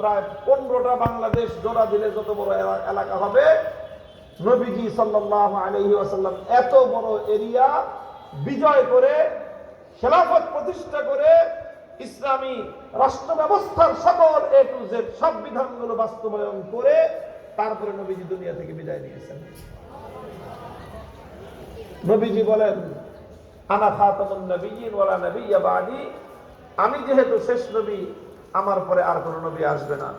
প্রায় 15টা বাংলাদেশ জোড়া দিলে যত বড় এলাকা হবে, নবীজি সাল্লাল্লাহু আলাইহি ওয়াসাল্লাম এত বড় এরিয়া বিজয় করে, খেলাফত প্রতিষ্ঠা করে, ইসলামী রাষ্ট্র ব্যবস্থার সকল এ টু জেড সব বিধানগুলো বাস্তবায়ন করে তারপরে নবীজি দুনিয়া থেকে বিদায় নিয়েছেন। নবীজি বলেন, আনা খাতামুন নবিয়্যিন ওয়া লা নাবিয়্যা বা'দি, আমি যেহেতু শেষ নবী, আমার পরে আর কোন নবী আসবে না।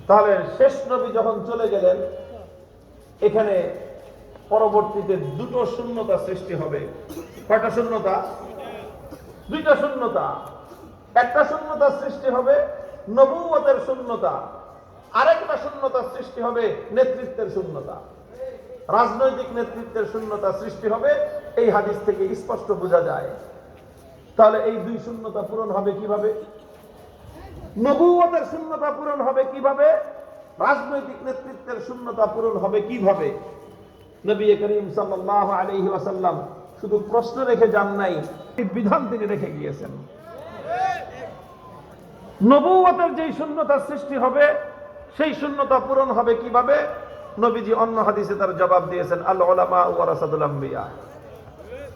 তাহলে শেষ নবী যখন চলে গেলেন, এখানে পরবর্তীতে দুটো শূন্যতা সৃষ্টি হবে। কয়টা শূন্যতা? দুইটা শূন্যতা। একটা শূন্যতা সৃষ্টি হবে নবুয়তের শূন্যতা, আরেকটা শূন্যতা সৃষ্টি হবে নেতৃত্বের শূন্যতা, রাজনৈতিক নেতৃত্বের শূন্যতা সৃষ্টি হবে। এই হাদিস থেকে স্পষ্ট বোঝা যায়। তাহলে এই দুই শূন্যতা পূরণ হবে কিভাবে? নবুয়তের শূন্যতা পূরণ হবে কিভাবে? রাজনৈতিক নেতৃত্বের শূন্যতা পূরণ হবে কিভাবে? নবী করিম সাল্লাল্লাহু আলাইহি ওয়াসাল্লাম শুধু প্রশ্ন রেখে যান নাই, বিধান তিনি রেখে গিয়েছেন। নবুয়তের যেই শূন্যতা সৃষ্টি হবে, সেই শূন্যতা পূরণ হবে কিভাবে? নবীজি অন্য হাদিসে তার জবাব দিয়েছেন, আল উলামা ওয়ারাসাতুল আম্বিয়া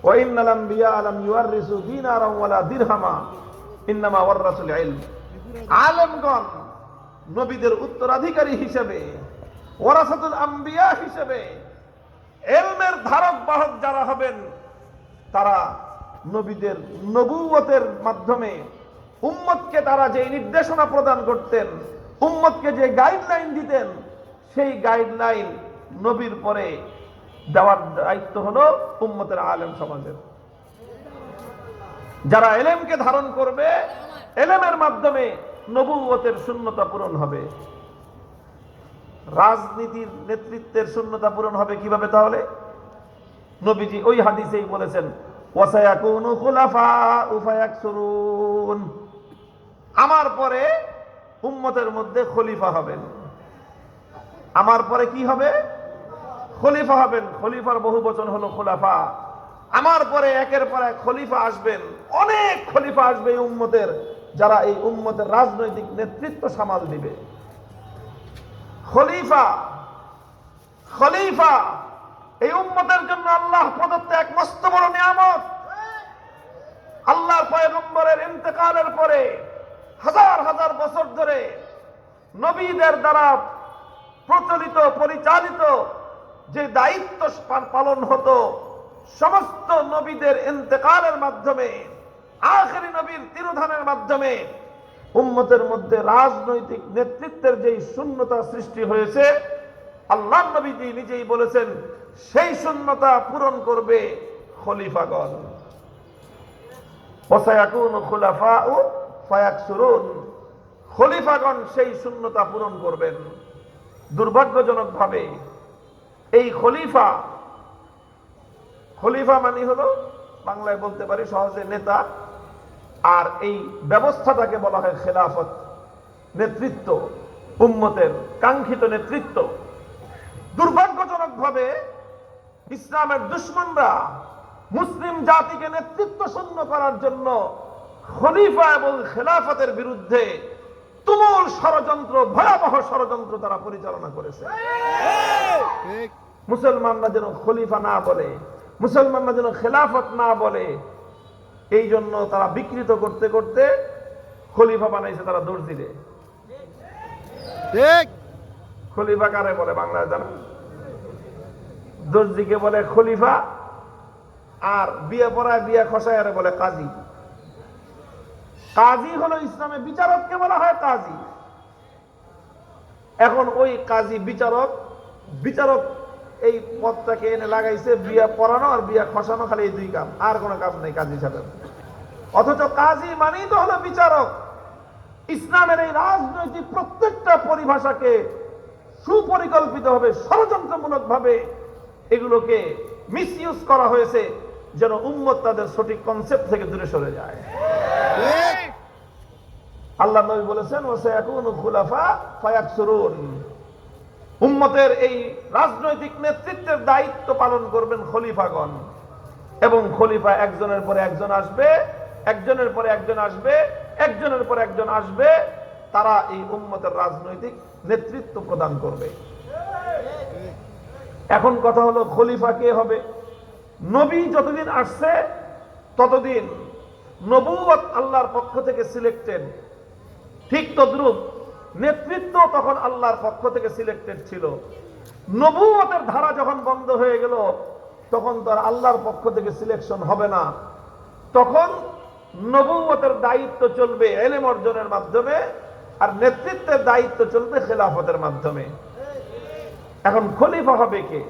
ওয়া ইন্নাল আম্বিয়া লাম ইউয়ারিসু দিনারান ওয়ালা দিরহামা ইন্নামা ওয়ারাসুল ইলম। আলেমগণ নবীদের উত্তরাধিকারী হিসেবে, ওয়ারাসাতুল আম্বিয়া হিসেবে, ইলমের ধারক বাহক যারা হবেন, তারা নবীদের নবুয়তের মাধ্যমে উম্মতকে তারা যে নির্দেশনা প্রদান করতেন, উম্মতকে যে গাইডলাইন দিতেন, সেই গাইডলাইন নবীর পরে দেওয়ার দায়িত্ব হলো উম্মতের আলেম সমাজের। যারা এলেমকে ধারণ করবে, এলেমের মাধ্যমে নবুয়তের শূন্যতা পূরণ হবে। রাজনীতির নেতৃত্বের শূন্যতা পূরণ হবে কিভাবে? তাহলে নবীজি ওই হাদিসেই বলেছেন, ওয়াসায়াকুনু খুলাফাউ ফায়াকসুরুন, আমার পরে উম্মতের মধ্যে খলিফা হবেন। আমার পরে কি হবে? খলিফা হবেন। খলিফার বহু বচন হলো খুলাফা। আমার পরে একের পর এক খলিফা আসবেন, অনেক খলিফা আসবে এই উম্মতের, যারা এই উম্মতের রাজনৈতিক নেতৃত্ব সামাল দিবে। খলিফা, খলিফা এই উম্মতের জন্য আল্লাহ প্রদত্ত এক মস্ত বড় নিয়ামত। আল্লাহর পয়গম্বরের ইন্তেকালের পরে হাজার হাজার বছর ধরে নবীদের দ্বারা প্রচলিত, পরিচালিত যে দায়িত্ব পালন হতো, সমস্ত নবীদের ইন্তেকালের মাধ্যমে, আখেরি নবীর তিরোধানের মাধ্যমে উম্মতের মধ্যে রাজনৈতিক নেতৃত্বের যেই শূন্যতা সৃষ্টি হয়েছে, আল্লাহর নবীজি নিজেই বলেছেন, সেই শূন্যতা পূরণ করবে খলিফাগণ। ওয়াসায়াকুনু খুলাফাউ ফায়াকসুরুন, খলিফাগণ সেই শূন্যতা পূরণ করবেন। দুর্ভাগ্যজনকভাবে এই খলিফা, খলিফা মানে হলো বাংলায় বলতে পারি সহজে নেতা, আর এই ব্যবস্থাটাকে বলা হয় খেলাফত, নেতৃত্ব, উম্মতের কাঙ্ক্ষিত নেতৃত্ব। দুর্ভাগ্যজনকভাবে ইসলামের দুশমনরা মুসলিম জাতিকে নেতৃত্ব শূন্য করার জন্য খলিফা এবং খেলাফতের বিরুদ্ধে তুমুল ষড়যন্ত্র, ভয়াবহ ষড়যন্ত্র তারা পরিচালনা করেছে। মুসলমানরা যেন খলিফা না বলে, মুসলমানরা যেন খেলাফত না বলে, এই জন্য তারা বিকৃত করতে করতে খলিফা বানাইছে তারা দর্জিরে। খলিফা কারে বলে বাংলায় জানেন? দর্জিকে বলে খলিফা, আর বিয়ে পড়ায় বিয়ে খসায় বলে কাজী। কাজী হলো ইসলামে বিচারককে বলা হয় কাজী। এখন ওই কাজী বিচারক, বিচারক এই পদটাকে এনে লাগাইছে বিয়ে পড়ানো আর বিয়ে খসানো, খালি এই দুই কাম, আর কোনো কাজ নেই কাজী সাহেব। অথচ কাজী মানেই তো হলো বিচারক। ইসলামের এই রাজনৈতিক প্রত্যেকটা পরিভাষাকে সুপরিকল্পিত ভাবে, ষড়যন্ত্রমূলক ভাবে এগুলোকে মিসইউজ করা হয়েছে, যেন উম্মত তাদের সঠিক কনসেপ্ট থেকে দূরে সরে যায়। আল্লাহ নবী বলেছেন, ওয়াসায়াকুনু খুলাফা ফায়াকসুরুন, উম্মতের এই রাজনৈতিক নেতৃত্বের দায়িত্ব পালন করবেন খলিফাগণ, এবং খলিফা একজনের পরে একজন আসবে, একজনের পরে একজন আসবে, একজনের পরে একজন আসবে, তারা এই উম্মতের রাজনৈতিক নেতৃত্ব প্রদান করবে। এখন কথা হলো খলিফা কে হবে? নবী যতদিন আসছে ততদিন নবুয়ত আল্লাহর পক্ষ থেকে সিলেক্টেড, ঠিক তদ্রূপ নেতৃত্ব তখন আল্লাহর পক্ষ থেকে সিলেক্টেড ছিল। নবুয়তের ধারা যখন বন্ধ হয়ে গেল তখন তো আর আল্লাহর পক্ষ থেকে সিলেকশন হবে না, তখন নবুয়তের দায়িত্ব চলবে ইলম অর্জনের মাধ্যমে, আর নেতৃত্বের দায়িত্ব চলবে খেলাফতের মাধ্যমে। এখন খলিফা হবে কে?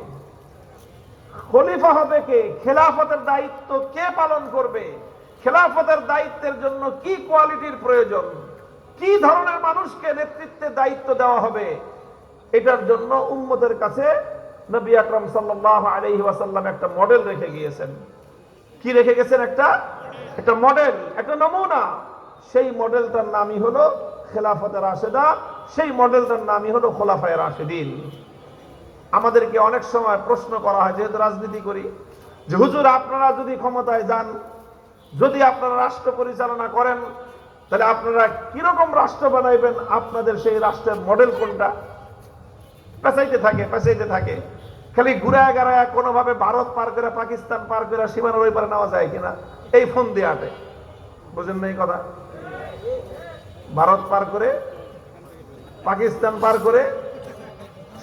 খলিফা হবে কে? খেলাফতের দায়িত্ব কে পালন করবে? খেলাফতের দায়িত্বের জন্য কি কোয়ালিটির প্রয়োজন? কি ধরনের মানুষকে নেতৃত্বের দায়িত্ব দেওয়া হবে? এটার জন্য উম্মতের কাছে নবী আকরাম সাল্লাল্লাহু আলাইহি ওয়াসাল্লাম একটা মডেল রেখে গিয়েছেন। কি রেখে গেছেন? একটা মডেল, একটা নমুনা। সেই মডেলটার নামই হলো খেলাফতে রাশেদা, সেই মডেলটার নামই হলো খোলাফায়ে রাশেদিন। আমাদেরকে অনেক সময় প্রশ্ন করা হয়, যেহেতু রাজনীতি করি, যে হুজুর আপনারা যদি ক্ষমতায় যান, যদি আপনারা রাষ্ট্র পরিচালনা করেন, তাহলে আপনারা কিরকম রাষ্ট্র বানাইবেন? আপনাদের সেই রাষ্ট্রের মডেল কোনটা? পেঁচাইতে থাকে, খালি ঘুরায় গাড়ায় কোনোভাবে ভারত পার করে পাকিস্তান পার করে সীমানার ওই পারে নেওয়া যায় কিনা এই ফোন দিয়ে আটে। বুঝেন না এই কথা? ভারত পার করে পাকিস্তান পার করে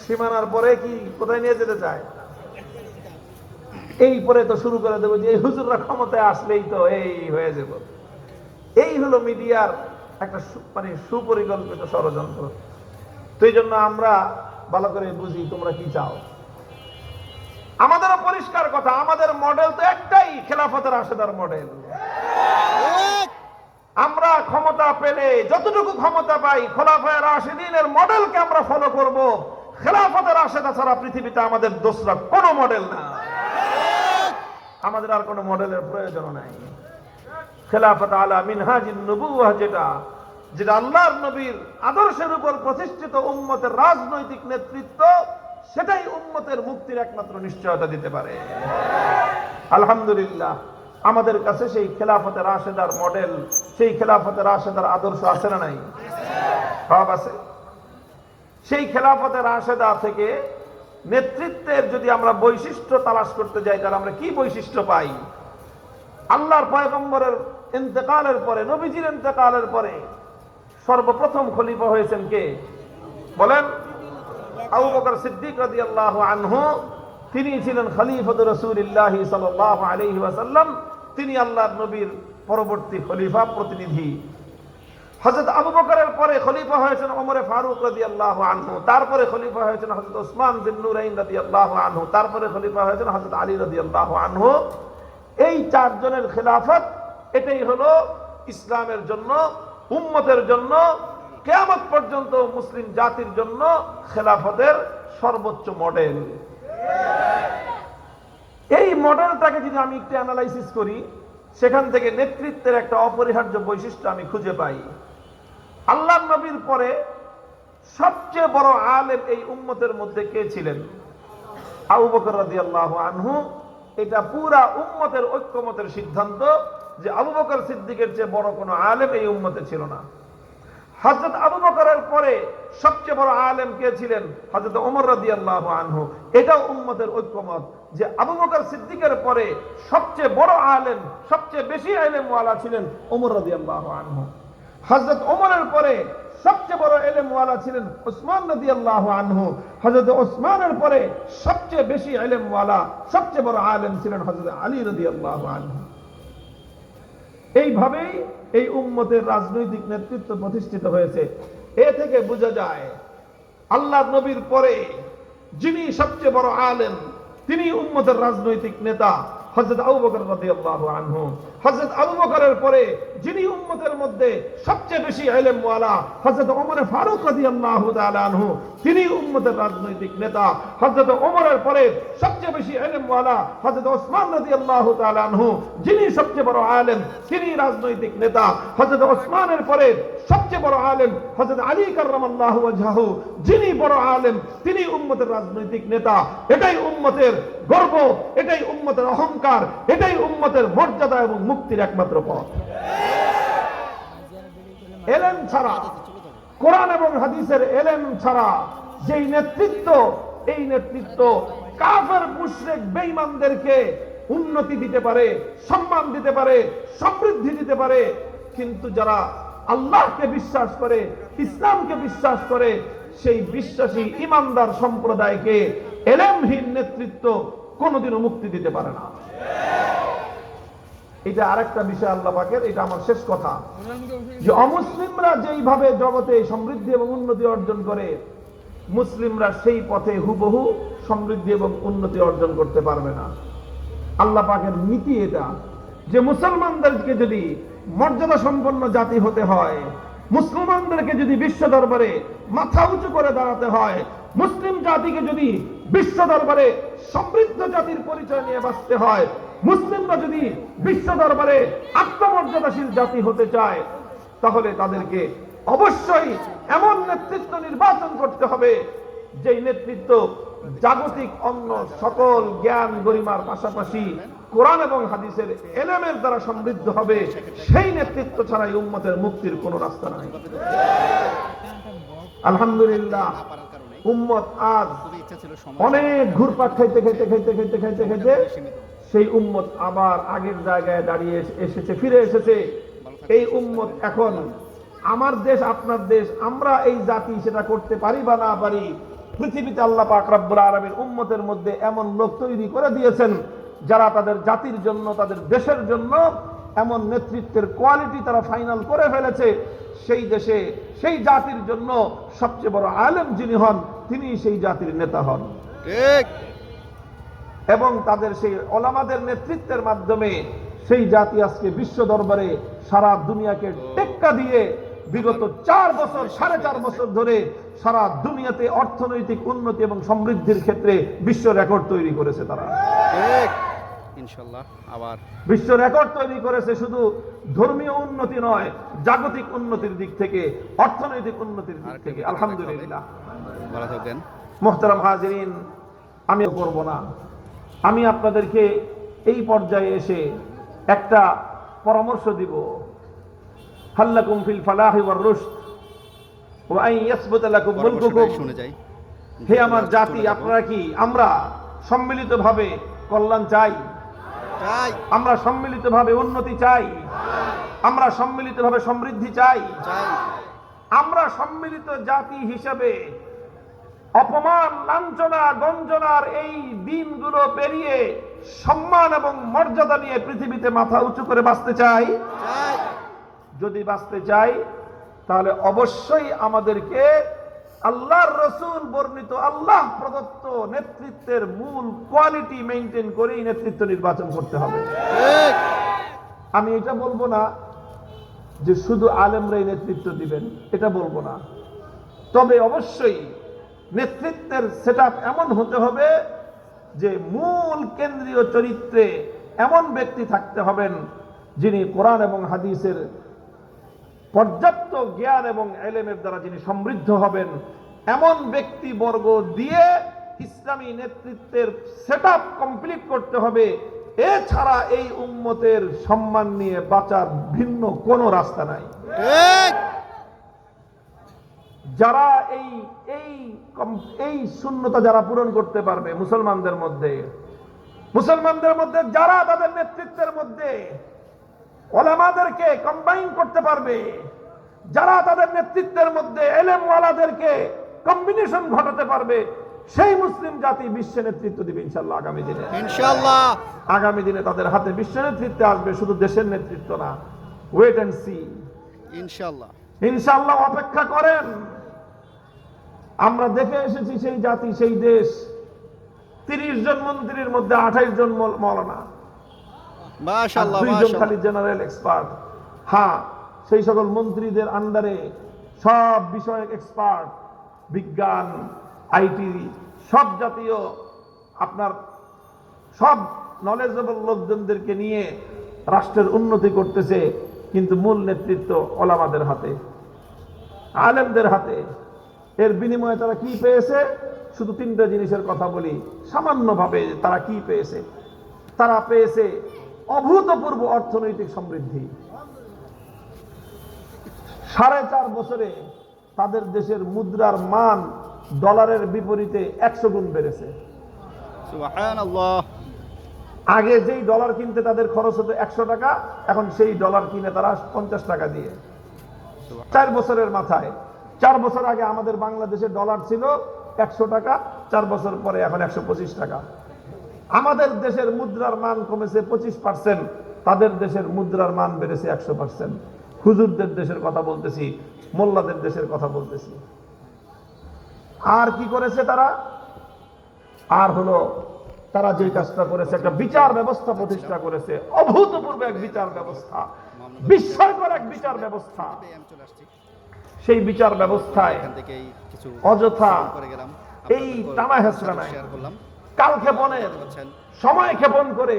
সীমানার পরে কি কোথায় নিয়ে যেতে চায়? এই পরে তো শুরু করে দেবো যে এই হুজুররা ক্ষমতায় আসলেই তো এই হয়ে যাব। এই হলো মিডিয়ার একটা মানে সুপরিকল্পিত ষড়যন্ত্র। তো এই জন্য আমরা ভালো করে বুঝি তোমরা কি চাও। আমাদেরও পরিষ্কার কথা, আমাদের মডেল তো একটাই, খেলাফতে রাশেদার মডেল। আমরা ক্ষমতা পেলে যতটুকু ক্ষমতা পাই খোলাফায়ে রাশিদিনের মডেলকে আমরা ফলো করব। খেলাফতে রাশেদা ছাড়া পৃথিবীতে আমাদের দোসরা কোনো মডেল না, আমাদের আর কোনো মডেলের প্রয়োজন নাই। খেলাফত আলা মিনহাজিন নবুওয়াহ, যেটা আল্লাহর নবীর আদর্শের উপর প্রতিষ্ঠিত উম্মতের রাজনৈতিক নেতৃত্ব, সেটাই উম্মতের মুক্তির একমাত্র নিশ্চয়তা দিতে পারে। আলহামদুলিল্লাহ, আমাদের কাছে সেই খেলাফতে রাশেদার মডেল, সেই খেলাফতে রাশেদার আদর্শ আছে না নাই? সব আছে। সেই খেলাফতে রাশেদা থেকে নেতৃত্বের যদি আমরা বৈশিষ্ট্য তালাশ করতে যাই, তাহলে আমরা কি বৈশিষ্ট্য পাই? আল্লাহর পয়গম্বরের ইন্তেকালের পরে, নবীজির ইন্তেকালের পরে সর্বপ্রথম খলিফা হয়েছেন কে বলেন? আবু বকর সিদ্দিক রাদিয়াল্লাহু আনহু। তিনি ছিলেন খলিফাতুর রাসূলুল্লাহ সাল্লাল্লাহু আলাইহি ওয়াসাল্লাম। তিনি আল্লাহর নবীর পরবর্তী খলিফা প্রতিনিধি। হযরত আবু বকরের পরে খলিফা হয়েছেন ওমরে ফারুক রাদিয়াল্লাহু আনহু। তারপরে খলিফা হয়েছেন হযরত ওসমান বিন নুরাইন রাদিয়াল্লাহু আনহু। তারপরে খলিফা হয়েছেন হযরত আলী রাদিয়াল্লাহু আনহু। এই চারজনের খেলাফত, এটাই হলো ইসলামের জন্য, উম্মতের জন্য, কিয়ামত পর্যন্ত মুসলিম জাতির জন্য খেলাফতের সর্বোচ্চ মডেল। এই মডেলটাকে যদি আমি একটু অ্যানালাইসিস করি, সেখান থেকে নেতৃত্বের একটা অপরিহার্য বৈশিষ্ট্য আমি খুঁজে পাই। আল্লাহর নবীর পরে সবচেয়ে বড় আলেম এই উম্মতের মধ্যে কে ছিলেন? আবু বকর রাদিয়াল্লাহু আনহু। এটা পুরা উম্মতের ঐক্যমতের সিদ্ধান্ত যে আবু বকর সিদ্দিকের চেয়ে বড় কোনো আলেম এই উম্মতে ছিল না। হযরত আবু বকরের পরে সবচেয়ে বড় আলেম কে ছিলেন? হযরত ওমর রাদিয়াল্লাহু আনহু। এটাও উম্মতের ঐক্যমত যে আবু বকর সিদ্দিকের পরে সবচেয়ে বড় আলেম, সবচেয়ে বেশি ইলমওয়ালা ছিলেন ওমর রাদিয়াল্লাহু আনহু। হযরত ওমরের পরে সবচেয়ে বড় ইলমওয়ালা ছিলেন ওসমান রাদিয়াল্লাহু আনহু। হযরত ওসমানের পরে সবচেয়ে বেশি ইলমওয়ালা, সবচেয়ে বড় আলেম ছিলেন হযরত আলী রাদিয়াল্লাহু আনহু। এইভাবেই এই উম্মতের রাজনৈতিক নেতৃত্ব প্রতিষ্ঠিত হয়েছে। এ থেকে বোঝা যায় আল্লাহর নবীর পরে যিনি সবচেয়ে বড় আলেম, তিনি উম্মতের রাজনৈতিক নেতা হযরত আবু বকর রাদিয়াল্লাহু আনহু। হযরত আবু বকরের পরে যিনি উম্মতের মধ্যে সবচেয়ে বেশি ইলমওয়ালা, হযরত ওমর ফারুক রাদিয়াল্লাহু তাআলা আনহু, তিনি উম্মতের রাজনৈতিক নেতা। হযরত ওমরের পরে সবচেয়ে বেশি ইলমওয়ালা হযরত ওসমান রাদিয়াল্লাহু তাআলা আনহু, যিনি সবচেয়ে বড় আলেম, তিনি রাজনৈতিক নেতা। হযরত ওসমানের পরে সবচেয়ে বড় আলেম হযরত আলী কাররামাল্লাহু ওয়াজহাহু, যিনি বড় আলেম, তিনি উম্মতের রাজনৈতিক নেতা। এটাই উম্মতের গর্ব, এটাই উম্মতের অহংকার, এটাই উম্মতের মর্যাদা এবং মুক্তির একমাত্র পথ। এলেম ছাড়া কোরআন এবং হাদিসের এলেম ছাড়া যেই নেতৃত্ব, এই নেতৃত্ব কাফের মুশরিক বেঈমানদেরকে উন্নতি দিতে পারে, সম্মান দিতে পারে, সমৃদ্ধি দিতে পারে। কিন্তু যারা আল্লাহকে বিশ্বাস করে, ইসলামকে বিশ্বাস করে, সেই বিশ্বাসী ইমানদার সম্প্রদায়কে এলেমহীন নেতৃত্ব কোনোদিনও মুক্তি দিতে পারে না। এটা আরেকটা বিষয় আল্লাহ পাকের, এটা আমার শেষ কথা, যে অমুসলিমরা যেইভাবে জগতে সমৃদ্ধি এবং উন্নতি অর্জন করে, মুসলিমরা সেই পথে হুবহু সমৃদ্ধি এবং উন্নতি অর্জন করতে পারবে না। আল্লাহ পাকের নীতি এটা, যে মুসলমানদেরকে যদি মর্যাদা সম্পন্ন জাতি হতে হয়, মুসলমানদেরকে যদি বিশ্ব দরবারে মাথা উঁচু করে দাঁড়াতে হয়, মুসলিম জাতিকে যদি বিশ্ব দরবারে সমৃদ্ধ জাতির পরিচয় নিয়ে বাঁচতে হয়, মুসলিমরা যদি বিশ্ব দরবারে আত্মমর্যাদাশীল জাতি হতে চায়, তাহলে তাদেরকে অবশ্যই এমন নেতৃত্ব নির্বাচন করতে হবে, যেই নেতৃত্ব জাগতিক অন্য সকল জ্ঞান গরিমার পাশাপাশি কোরআন এবং হাদিসের এলেমের দ্বারা সমৃদ্ধ হবে। সেই নেতৃত্ব ছাড়াই উম্মতের মুক্তির কোন রাস্তা নাই। আলহামদুলিল্লাহ, উম্মত আজ অনেক ঘুরপাক খাইতে খাইতে খাইতে খাইতে খাইতে খাইতে সেই উম্মত আবার আগের জায়গায় দাঁড়িয়ে এসেছে, ফিরে এসেছে। এই উম্মত এখন আমার দেশ, আপনার দেশ, আমরা এই জাতি সেটা করতে পারি বা না পারি, পৃথিবীতে আল্লাহ পাক রব্বুল আলামিন উম্মতের মধ্যে এমন লোক তৈরি করে দিয়েছেন যারা তাদের জাতির জন্য, তাদের দেশের জন্য এমন নেতৃত্বের কোয়ালিটি তারা ফাইনাল করে ফেলেছে। সেই দেশে, সেই জাতির জন্য সবচেয়ে বড় আলেম যিনি হন, তিনি সেই জাতির নেতা হন। ঠিক। এবং তাদের সেই ওলামাদের নেতৃত্বের মাধ্যমে সেই জাতি আজকে বিশ্ব দরবারে সারা দুনিয়াকে টেক্কা দিয়ে বিগত 4 বছর, 4.5 বছর ধরে সারা দুনিয়াতে অর্থনৈতিক উন্নতি এবং সমৃদ্ধির ক্ষেত্রে বিশ্ব রেকর্ড তৈরি করেছে। তারা ইনশাআল্লাহ আবার বিশ্ব রেকর্ড তৈরি করেছে, শুধু ধর্মীয় উন্নতি নয়, জাগতিক উন্নতির দিক থেকে, অর্থনৈতিক উন্নতির দিক থেকে। আলহামদুলিল্লাহ। ভালো থাকবেন। মুহতারাম হাজিরিন, আমি করব না, আমি আপনাদেরকে এই পর্যায়ে এসে একটা পরামর্শ দিব। হাল্লাকুম ফিল ফালাহি ওয়ার রুশদ ওয়া আন ইয়াসবুতা লাকুম মুলকুকুম। শুনে যাই, হে আমার জাতি, আপনারা কি, আমরা সম্মিলিতভাবে কল্যাণ চাই? চাই। আমরা সম্মিলিতভাবে উন্নতি চাই? আমরা সম্মিলিতভাবে সমৃদ্ধি চাই? চাই। আমরা সম্মিলিত জাতি হিসেবে অপমান, লাঞ্ছনা, গঞ্জনার এই দিনগুলো পেরিয়ে সম্মান এবং মর্যাদা নিয়ে পৃথিবীতে মাথা উঁচু করে বাঁচতে চাই? চাই। যদি বাঁচতে চাই, তাহলে অবশ্যই আমাদেরকে আল্লাহর রাসূল বর্ণিত, আল্লাহ প্রদত্ত নেতৃত্বের মূল কোয়ালিটি মেইনটেইন করেই নেতৃত্ব নির্বাচন করতে হবে। আমি এটা বলবো না যে শুধু আলেমরাই নেতৃত্ব দিবেন, এটা বলবো না। তবে অবশ্যই নেতৃত্বের সেটআপ এমন হতে হবে যে মূল কেন্দ্রীয় চরিত্রে এমন ব্যক্তি থাকতে হবেন যিনি কোরআন এবং হাদিসের পর্যাপ্ত জ্ঞান এবং এলেমের দ্বারা যিনি সমৃদ্ধ হবেন। এমন ব্যক্তিবর্গ দিয়ে ইসলামী নেতৃত্বের সেটআপ কমপ্লিট করতে হবে। এছাড়া এই উম্মতের সম্মান নিয়ে বাঁচার ভিন্ন কোনো রাস্তা নাই। যারা এই শূন্যতা যারা পূরণ করতে পারবে মুসলমানদের মধ্যে যারা তাদের নেতৃত্বের মধ্যে ওলামাদেরকে কম্বাইন করতে পারবে, যারা তাদের নেতৃত্বের মধ্যে এলেমওয়ালাদেরকে কম্বিনেশন ঘটাতে পারবে, সেই মুসলিম জাতি বিশ্ব নেতৃত্ব দিবে ইনশাআল্লাহ আগামী দিনে। ইনশাআল্লাহ আগামী দিনে তাদের হাতে বিশ্ব নেতৃত্বে আসবে, শুধু দেশের নেতৃত্ব না। Wait and see. ইনশাআল্লাহ, ইনশাআল্লাহ অপেক্ষা করেন। আমরা দেখে এসেছি সেই জাতি, সেই দেশ, 30 জন মন্ত্রীর মধ্যে 28 জন মৌলানা, মাশাআল্লাহ, 2 জন খালি জেনারেল এক্সপার্ট। হ্যাঁ, সেই সকল মন্ত্রীদের আন্ডারে সব বিষয়ক এক্সপার্ট, বিজ্ঞান, আইটি, সব জাতীয় আপনার সব নলেজেবল লোকজনদেরকে নিয়ে রাষ্ট্রের উন্নতি করতেছে। কিন্তু মূল নেতৃত্ব ওলামাদের হাতে, আলেমদের হাতে। এর বিনিময়ে তারা কি পেয়েছে? শুধু 3টা জিনিসের কথা বলি সামান্যভাবে। তারা কি পেয়েছে? তারা পেয়েছে অভূতপূর্ব অর্থনৈতিক সমৃদ্ধি। 4.5 বছরে তাদের দেশের মুদ্রার মান ডলারের বিপরীতে 100 গুণ বেড়েছে। সুবহানাল্লাহ। আগে যেই ডলার কিনতে তাদের খরচ হতো 100 টাকা, এখন সেই ডলার কিনে তারা 50 টাকা দিয়ে। 4 বছরের মাথায়, 4 বছর আগে আমাদের বাংলাদেশে ডলার ছিল 100 টাকা, 4 বছর পরে এখন 125 টাকা। আমাদের দেশের মুদ্রার মান কমেছে 25%, তাদের দেশের মুদ্রার মান বেড়েছে 100%। হুজুরদের দেশের কথা বলতেছি, মোল্লাদের দেশের কথা বলতেছি। আর কি করেছে তারা? আর হলো তারা যে কাজটা করেছে, একটা বিচার ব্যবস্থা প্রতিষ্ঠা করেছে, অভূতপূর্ব এক বিচার ব্যবস্থা, বিস্ময়কর এক বিচার ব্যবস্থা। সেই বিচার ব্যবস্থায় অযথা এই টানা হেঁচড়ানায়, কালক্ষেপণের সময় ক্ষেপণ করে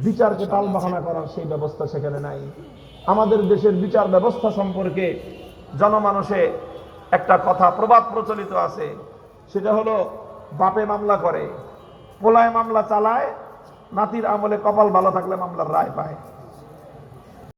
বিচারকে টালবাহানা করার সেই ব্যবস্থা সেখানে নাই। আমাদের দেশের বিচার ব্যবস্থা সম্পর্কে জনমানসে একটা কথা প্রবাদ প্রচলিত আছে, সেটা হলো বাপে মামলা করে, পোলায় মামলা চালায়, নাতির আমলে কপাল ভালো থাকলে মামলার রায় পায়।